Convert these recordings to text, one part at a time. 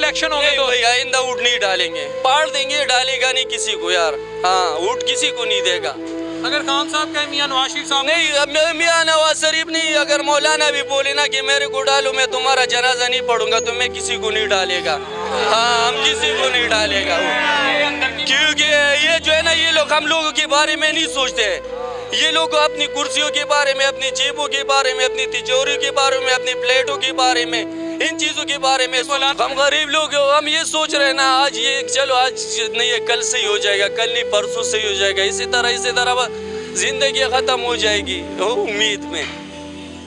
Election होंगे तो भाई आइंदा वोट नहीं डालेंगे, पाड़ देंगे, डालेगा नहीं किसी को यार। हाँ, वोट किसी को नहीं देगा। अगर खान साहब का मियां नवाज शरीफ साहब नहीं, मियां नवाज शरीफ नहीं, अगर मौलाना भी बोले ना कि मेरे को डालो, मैं तुम्हारा जनाजा नहीं पढ़ूंगा, तो मैं किसी को नहीं डालेगा। हाँ, हम किसी को नहीं डालेगा, क्योंकि ये जो है ना, ये लोग हम लोगों के बारे में नहीं सोचते। ये लोग अपनी कुर्सियों के बारे में, अपनी जेबों के बारे में, अपनी तिजोरी के बारे में, अपनी प्लेटों के बारे में, इन चीजों के बारे में। हम गरीब लोग हम ये सोच रहे हैं ना, आज ये चलो आज नहीं है, कल से ही हो जाएगा, कल नहीं परसों से ही हो जाएगा, इसी तरह जिंदगी खत्म हो जाएगी उम्मीद में।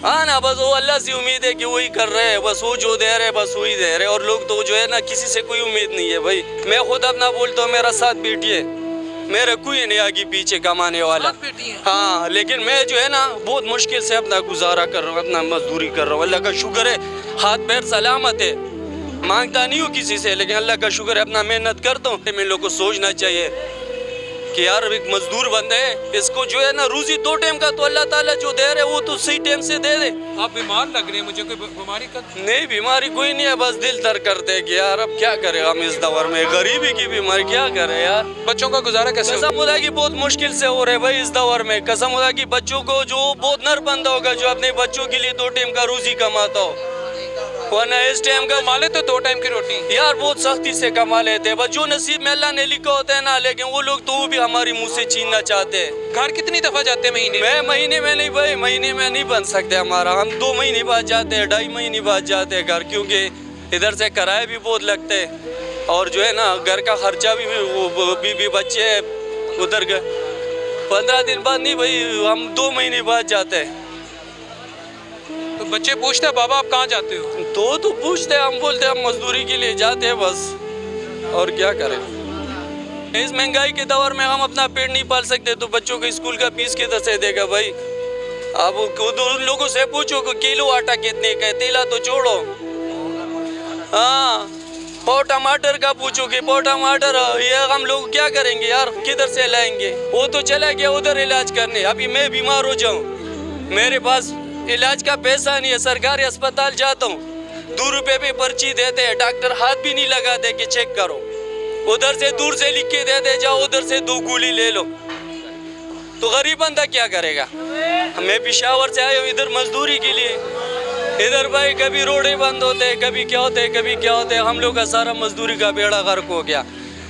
हाँ ना, बस वो अल्लाह से उम्मीद है कि वही कर रहे हैं, बस वो जो दे रहे हैं बस वही दे रहे हैं। और लोग तो जो है ना, किसी से कोई उम्मीद नहीं है भाई। मैं खुद अपना बोलता हूँ, मेरा साथ बेटिए, मेरे कोई नहीं आगे पीछे कमाने वाला। हाँ, लेकिन मैं जो है ना, बहुत मुश्किल से अपना गुजारा कर रहा हूँ, अपना मजदूरी कर रहा हूँ। अल्लाह का शुक्र है, हाथ पैर सलामत है, मांगता नहीं हूँ किसी से, लेकिन अल्लाह का शुक्र है, अपना मेहनत करता हूँ। इन लोगों को सोचना चाहिए कि यार एक मजदूर बंदे हैं, इसको जो है ना रोजी 2 टाइम का तो अल्लाह ताला जो दे रहे वो तो सही टाइम से दे दे। आप बीमार लग रहे हैं, मुझे कोई बीमारी का? नहीं, बीमारी कोई नहीं है, बस दिल दर्द करते हैं कि यार अब क्या करें हम इस दौर में, गरीबी की बीमारी, क्या करें यार। बच्चों का गुजारा कैसे? कसम खुदा की बहुत मुश्किल से हो रहा है भाई इस दौर में। कसम खुदा की बच्चों को जो बहुत नर बंदा होगा, जो अपने बच्चों के लिए 2 टाइम का रोजी कमाता हो, वरना इस टाइम का कमा ले तो 2 टाइम की रोटी यार बहुत सख्ती से कमा लेते हैं। बस जो नसीब में अल्लाह ने लिखा होता है ना, लेकिन वो लोग तो वो भी हमारी मुंह से छीनना चाहते हैं। घर कितनी दफा जाते हैं महीने? मैं महीने में नहीं भाई, महीने में नहीं बन सकते हमारा। हम 2 महीने बाद जाते हैं, 2.5 महीने बाद जाते हैं घर, क्योंकि इधर से किराए भी बहुत लगते हैं, और जो है ना घर का खर्चा भी, वो बीवी बच्चे उधर गए। 15 दिन बाद नहीं भाई, हम 2 महीने बाद जाते हैं। तो बच्चे पूछते हैं बाबा आप कहाँ जाते हो? तो पूछते हैं, हम बोलते हैं हम मजदूरी के लिए जाते हैं बस, और क्या करें। इस महंगाई के दौर में हम अपना पेट नहीं पाल सकते, तो बच्चों को स्कूल का फीस किधर से देगा भाई। अब उन लोगों से पूछो कि किलो आटा कितने का है, तेला तो छोड़ो। हाँ, पाव टमाटर का पूछो कि पाव टमाटर, ये हम लोग क्या करेंगे यार, किधर से लाएंगे। वो तो चला गया उधर इलाज करने, अभी मैं बीमार हो जाऊँ, मेरे पास इलाज का पैसा नहीं है, सरकारी अस्पताल जाता हूँ, 2 रुपए पे पर्ची देते हैं, डॉक्टर हाथ भी नहीं लगाते कि चेक करो, उधर से दूर से लिख के देते, जाओ उधर से 2 गोली ले लो। तो गरीब बंदा क्या करेगा। मैं पेशावर से आया हूँ इधर मजदूरी के लिए, इधर भाई कभी रोडे बंद होते हैं, कभी क्या होते हैं, कभी क्या होते हैं। हम लोग का सारा मजदूरी का बेड़ा गर्क हो गया।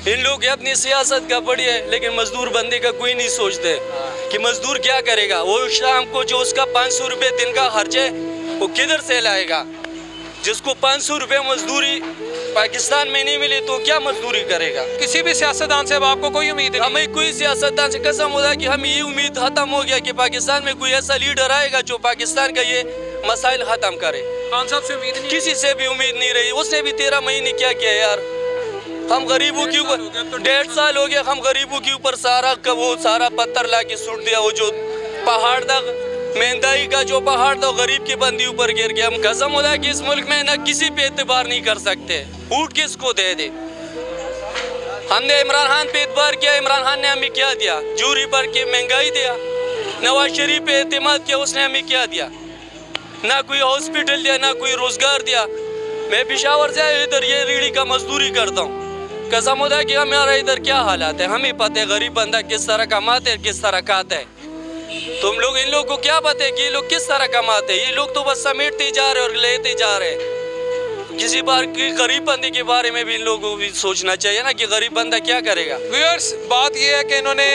इन लोग अपनी सियासत का पड़ी है, लेकिन मजदूर बंदे का कोई नहीं सोचते कि मजदूर क्या करेगा। वो शाम को जो उसका 500 रुपये दिन का खर्च है वो किधर से लाएगा। जिसको 500 रुपये मजदूरी पाकिस्तान में नहीं मिले तो क्या मजदूरी करेगा। किसी भी सियासतदान से अब आपको कोई उम्मीद नहीं? हमें कोई सियासतदान से कसम होता कि हमें ये उम्मीद खत्म हो गया कि पाकिस्तान में कोई ऐसा लीडर आएगा जो पाकिस्तान का ये मसाइल खत्म करे। खान साहब से उम्मीद नहीं? किसी से भी उम्मीद नहीं रही। उसने भी 13 महीने क्या किया यार। हम गरीबों के ऊपर 1.5 साल हो गया, हम गरीबों के ऊपर सारा पत्थर ला के सुट दिया। वो जो पहाड़ तक महंगाई का जो पहाड़ था गरीब के बंदी ऊपर गिर गया। हम कसम होता है कि इस मुल्क में न किसी पे एतबार नहीं कर सकते, वोट किसको दे दे। हमने इमरान खान पे एतबार किया, इमरान खान ने हमें क्या दिया, जूरी पर के महंगाई दिया। नवाज शरीफ पे एतमाद किया, उसने हमें क्या दिया, ना कोई हॉस्पिटल दिया, ना कोई रोजगार दिया। मैं पेशावर से आया, इधर ये रीढ़ी का मजदूरी करता हूँ। कसम होता है कि हमारा इधर क्या हालात है, हमें पता है गरीब बंदा किस तरह कमाते है, किस तरह खाता है। तुम लोग इन लोगों को क्या पता है कि ये लोग किस तरह कमाते हैं। ये लोग तो बस समेटते जा रहे और लेते जा रहे। किसी बार की गरीब बंदे के बारे में भी इन लोगों को भी सोचना चाहिए ना कि गरीब बंदा क्या करेगा। व्यूअर्स, बात ये है कि इन्होंने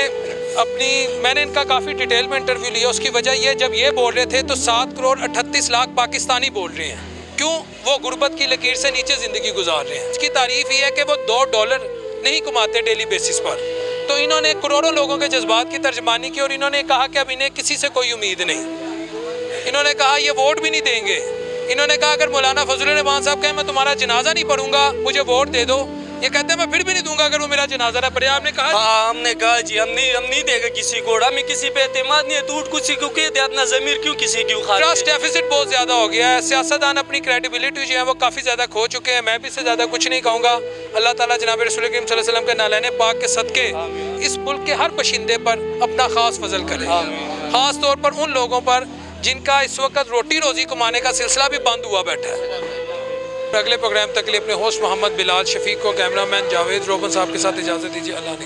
मैंने इनका काफ़ी डिटेल में इंटरव्यू लिया। उसकी वजह ये, जब ये बोल रहे थे तो 7 करोड़ 38 लाख पाकिस्तानी बोल रहे हैं। क्यों? वो गुर्बत की लकीर से नीचे ज़िंदगी गुजार रहे हैं। इसकी तारीफ ये है कि वो $2 नहीं कमाते डेली बेसिस पर। तो इन्होंने करोड़ों लोगों के जज्बात की तर्जमानी की और इन्होंने कहा कि अब इन्हें किसी से कोई उम्मीद नहीं। इन्होंने कहा ये वोट भी नहीं देंगे। इन्होंने कहा अगर मौलाना फजल रहमान साहब कहें मैं तुम्हारा जनाजा नहीं पढ़ूंगा, मुझे वोट दे दो, ये कहते हैं मैं फिर भी नहीं दूंगा अगर वो मेरा जनाजा ना पढ़े। आपने कहा? हाँ, हमने कहा जी हम नहीं देगा किसी को, हमें किसी पे एतमाद नहीं है। तो किसी को कहते अपना ज़मीर क्यों किसी की उखाड़। ट्रस्ट डेफिसिट बहुत ज़्यादा हो गया है। सियासतदान अपनी क्रेडिबिलिटी जो है वो काफ़ी ज़्यादा खो चुके हैं। मैं भी इससे ज़्यादा कुछ नहीं कहूँगा। अल्लाह ताला जनाब रसूल करीम सल्लल्लाहु अलैहि वसल्लम के नालैने पाक के सदके इस मुल्क के हर बशिंदे पर अपना ख़ास फजल करे, ख़ास तौर पर उन लोगों पर जिनका इस वक्त रोटी रोज़ी कमाने का सिलसिला भी बंद हुआ बैठा है। अगले प्रोग्राम तक के लिए अपने होस्ट मोहम्मद बिलाल शफीक को, कैमरामैन जावेद रोबन साहब के साथ इजाज़त दीजिए। अल्लाह ने